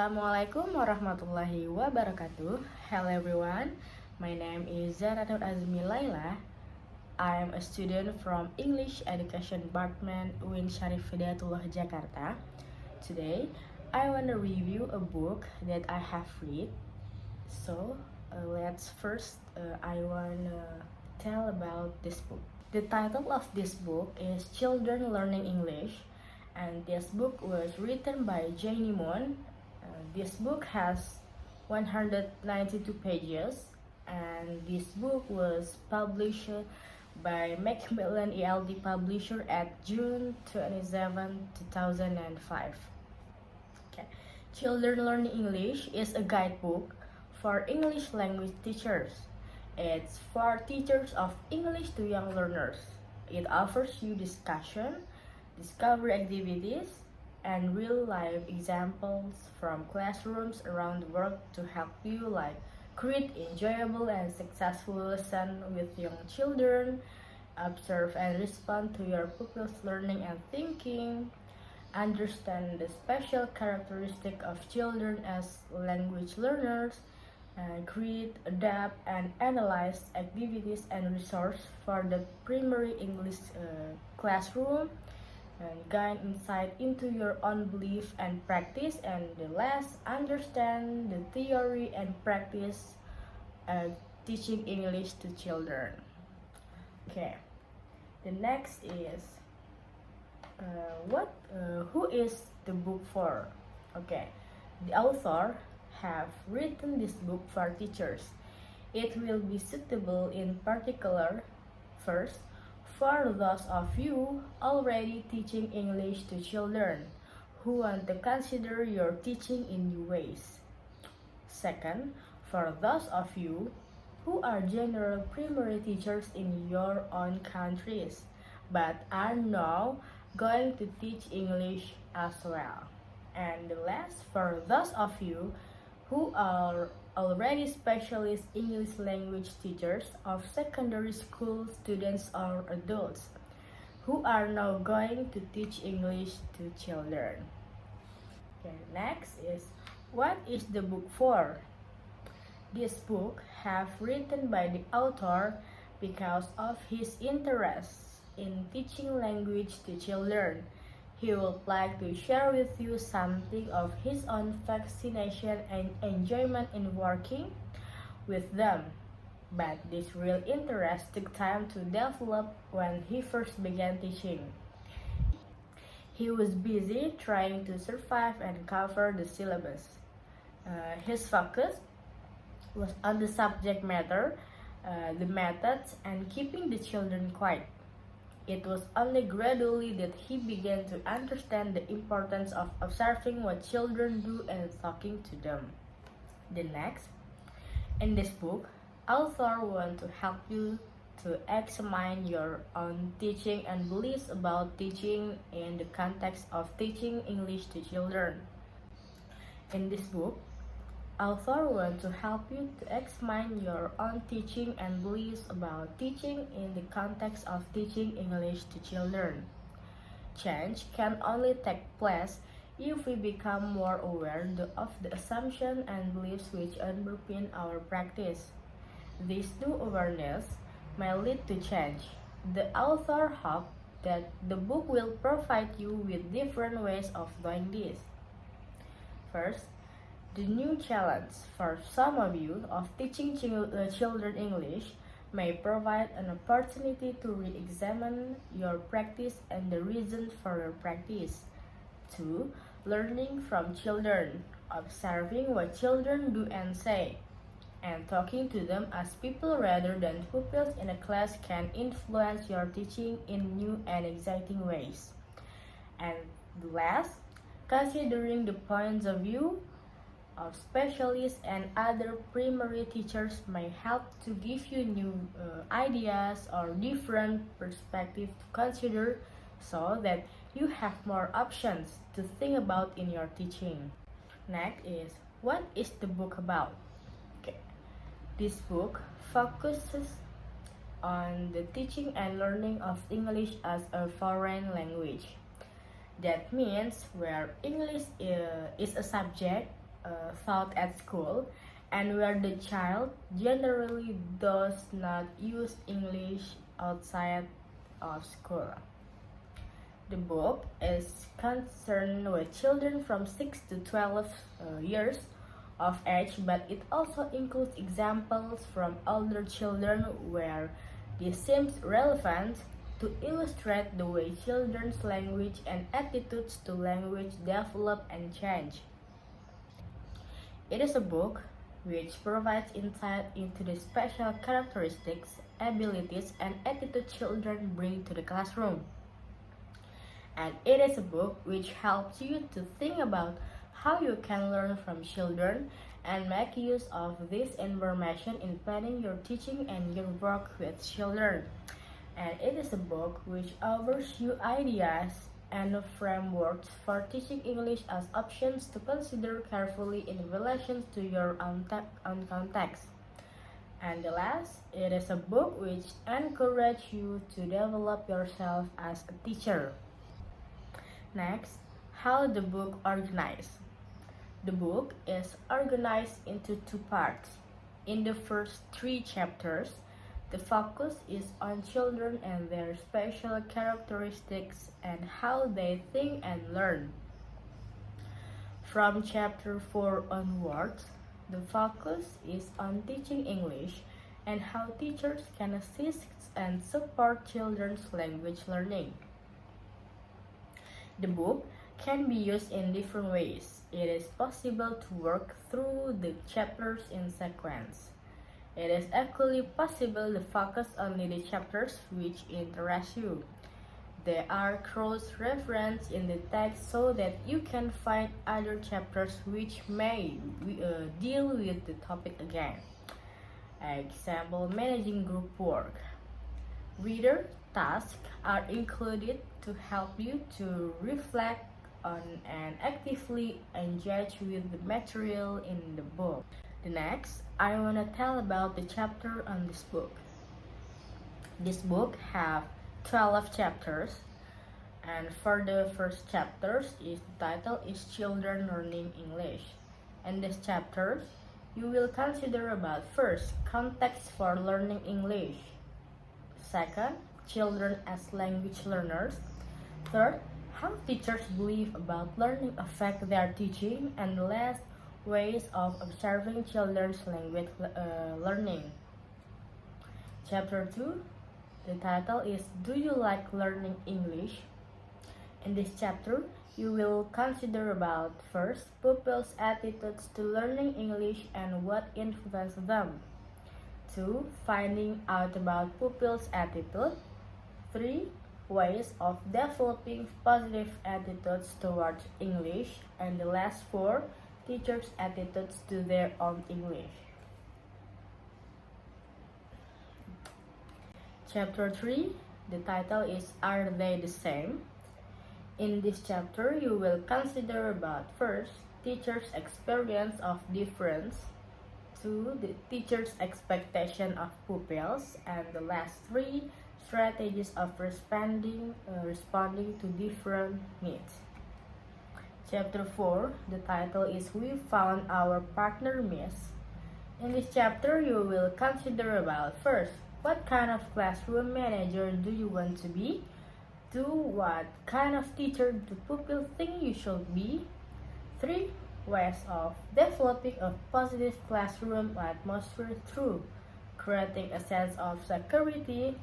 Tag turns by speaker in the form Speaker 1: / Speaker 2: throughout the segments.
Speaker 1: Assalamualaikum warahmatullahi wabarakatuh. Hello everyone, my name is Zhara Nur Laila. I am a student from English Education Department UIN Syarif Hidayatullah Jakarta. Today, I want to review a book that I have read. So, I want to tell about this book. The title of this book is Children Learning English, and this book was written by Jayne. This book has 192 pages, and this book was published by Macmillan ELT publisher at June 27, 2005. Okay. Children Learning English is a guidebook for English language teachers. It's for teachers of English to young learners. It offers you discussion, discovery activities, and real-life examples from classrooms around the world to help you create enjoyable and successful lesson with young children, observe and respond to your pupils' learning and thinking, understand the special characteristic of children as language learners, and create, adapt, and analyze activities and resources for the primary English classroom, and gain insight into your own belief and practice, and the last, understand the theory and practice teaching English to children. Okay, the next is who is the book for? Okay, the author have written this book for teachers. It will be suitable in particular, first, for those of you already teaching English to children who want to consider your teaching in new ways. Second, for those of you who are general primary teachers in your own countries but are now going to teach English as well. And the last, for those of you who are already specialist English language teachers of secondary school students or adults who are now going to teach English to children. Okay, next is, what is the book for? This book have written by the author because of his interest in teaching language to children. He would like to share with you something of his own fascination and enjoyment in working with them. But this real interest took time to develop when he first began teaching. He was busy trying to survive and cover the syllabus. His focus was on the subject matter, the methods, and keeping the children quiet. It was only gradually that he began to understand the importance of observing what children do and talking to them. The next, in this book, author wants to help you to examine your own teaching and beliefs about teaching in the context of teaching English to children. In this book, author wants to help you to examine your own teaching and beliefs about teaching in the context of teaching English to children. Change can only take place if we become more aware of the assumptions and beliefs which underpin our practice. This new awareness may lead to change. The author hopes that the book will provide you with different ways of doing this. First, the new challenge for some of you of teaching children English may provide an opportunity to re-examine your practice and the reasons for your practice. 2. Learning from children, observing what children do and say, and talking to them as people rather than pupils in a class can influence your teaching in new and exciting ways. And last, considering the points of view of specialists and other primary teachers may help to give you new ideas or different perspectives to consider so that you have more options to think about in your teaching. Next is, what is the book about? Okay. This book focuses on the teaching and learning of English as a foreign language. That means where English is a subject taught at school, and where the child generally does not use English outside of school. The book is concerned with children from 6 to 12 years of age, but it also includes examples from older children where this seems relevant to illustrate the way children's language and attitudes to language develop and change. It is a book which provides insight into the special characteristics, abilities, and attitudes children bring to the classroom. And it is a book which helps you to think about how you can learn from children and make use of this information in planning your teaching and your work with children. And it is a book which offers you ideas and frameworks for teaching English as options to consider carefully in relation to your own context. And the last, it is a book which encourages you to develop yourself as a teacher. Next, how the book organized. The book is organized into two parts. In the first 3 chapters, the focus is on children and their special characteristics and how they think and learn. From chapter 4 onwards, the focus is on teaching English and how teachers can assist and support children's language learning. The book can be used in different ways. It is possible to work through the chapters in sequence. It is equally possible to focus only the chapters which interest you. There are cross-references in the text so that you can find other chapters which may deal with the topic again. Example, managing group work. Reader tasks are included to help you to reflect on and actively engage with the material in the book. The next, I want to tell about the chapter on this book. This book have 12 chapters, and for the first chapters, the title is Children Learning English. In this chapter, you will consider about first, context for learning English. Second, children as language learners. Third, how teachers believe about learning affect their teaching. And last, ways of observing children's language learning. Chapter 2, the title is Do You Like Learning English? In this chapter, you will consider about first, pupils' attitudes to learning English and what influences them. 2. Finding out about pupils' attitude. 3. Ways of developing positive attitudes towards English. And the last 4, teachers' attitudes to their own English. Chapter 3, the title is Are They the Same? In this chapter, you will consider about first, teachers' experience of difference. 2. The teacher's expectation of pupils. And the last 3, strategies of responding to different needs. Chapter 4, the title is We Found Our Partner Miss. In this chapter, you will consider about first, what kind of classroom manager do you want to be? 2. What kind of teacher do pupils think you should be? 3. Ways of developing a positive classroom atmosphere through creating a sense of security,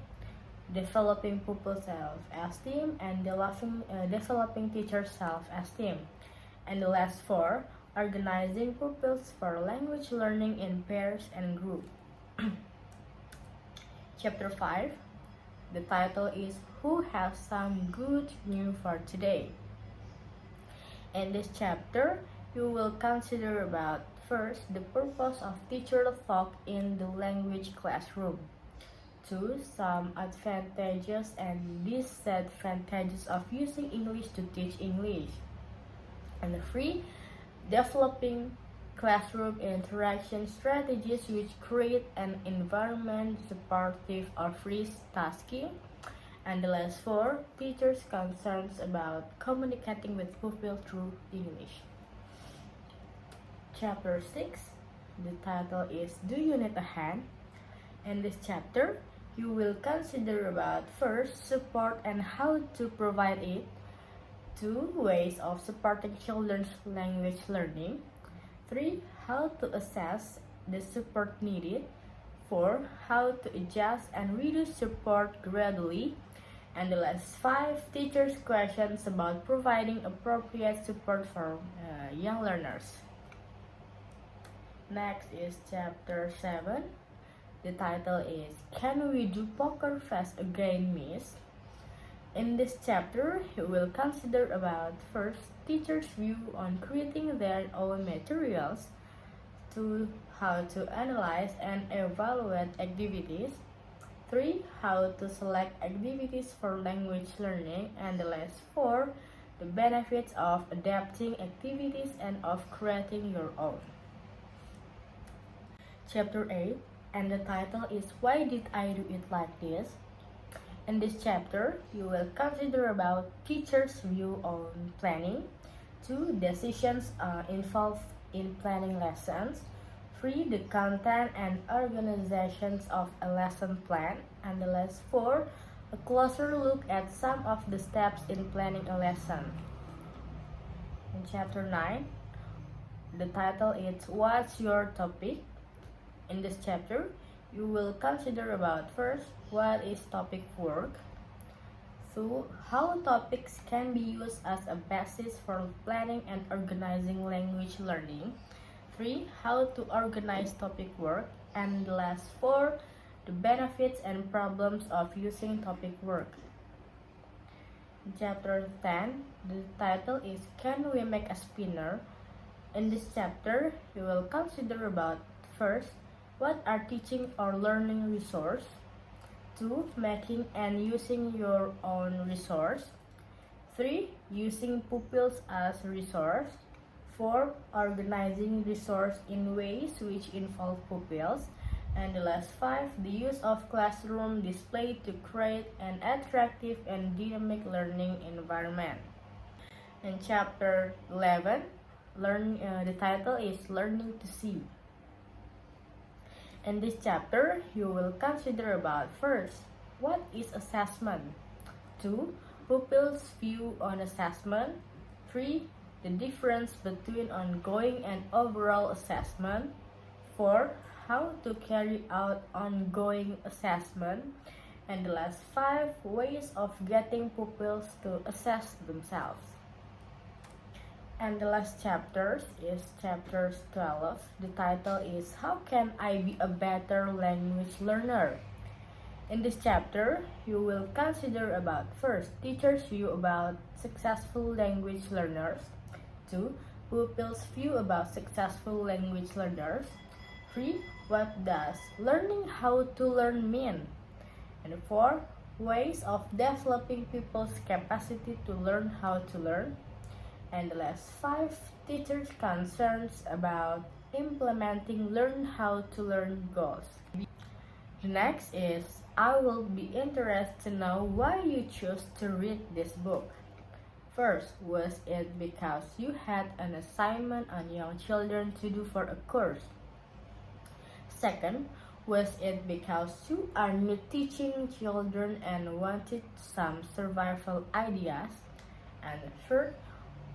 Speaker 1: developing pupils' self-esteem, and developing teachers' self-esteem. And the last 4, organizing pupils for language learning in pairs and groups. Chapter 5, the title is Who Has Some Good News for Today? In this chapter, you will consider about first, the purpose of teacher talk in the language classroom. 2. Some advantages and disadvantages of using English to teach English. And 3. Developing classroom interaction strategies which create an environment supportive of risk tasking. And the last 4, teachers' concerns about communicating with pupils through English. chapter 6. The title is Do You Need a Hand? In this chapter, you will consider about first, support and how to provide it, 2 ways of supporting children's language learning, 3 how to assess the support needed, 4 how to adjust and reduce support gradually, and the last 5 teachers' questions about providing appropriate support for young learners. Next is chapter 7. The title is Can We Do Poker Face Again, Miss? In this chapter, you will consider about first, teachers' view on creating their own materials, 2 how to analyze and evaluate activities, 3 how to select activities for language learning, and the last 4 the benefits of adapting activities and of creating your own. Chapter 8, and the title is Why Did I Do It Like This? In this chapter, you will consider about teachers' view on planning, 2 decisions involved in planning lessons, 3 the content and organizations of a lesson plan, and the last 4 a closer look at some of the steps in planning a lesson. In chapter 9, the title is What's Your Topic? In this chapter, you will consider about first, what is topic work, 2 how topics can be used as a basis for planning and organizing language learning, 3 how to organize topic work, and the last 4 the benefits and problems of using topic work. In chapter 10, the title is Can We Make a Spinner? In this chapter, you will consider about first, what are teaching or learning resource, 2 making and using your own resource, 3 using pupils as resource, 4 organizing resource in ways which involve pupils, and the last 5 the use of classroom display to create an attractive and dynamic learning environment. In chapter 11, the title is Learning to See. In this chapter, you will consider about first, what is assessment, 2 pupils' view on assessment, 3 the difference between ongoing and overall assessment, 4 how to carry out ongoing assessment, and the last 5 ways of getting pupils to assess themselves. And the last chapters is chapter 12. The title is How Can I Be a Better Language Learner? In this chapter, you will consider about first, teachers' view about successful language learners, 2 pupils' view about successful language learners, 3 what does learning how to learn mean, and 4 ways of developing people's capacity to learn how to learn, and the last 5 teachers' concerns about implementing learn how to learn goals. The next is I will be interested to know why you chose to read this book. First, was it because you had an assignment on young children to do for a course? Second, was it because you are new teaching children and wanted some survival ideas? And third,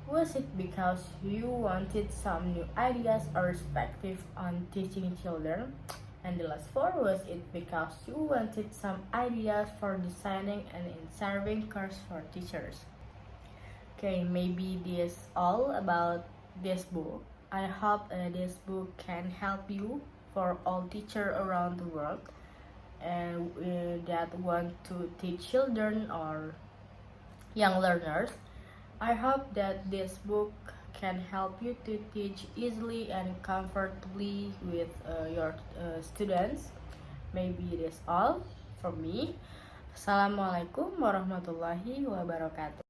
Speaker 1: was it because you wanted some new ideas or perspective on teaching children? And the last 4, was it because you wanted some ideas for designing and serving course for teachers? Okay, maybe this all about this book. I hope this book can help you for all teachers around the world and that want to teach children or young learners. I hope that this book can help you to teach easily and comfortably with your students. Maybe it is all from me. Assalamualaikum warahmatullahi wabarakatuh.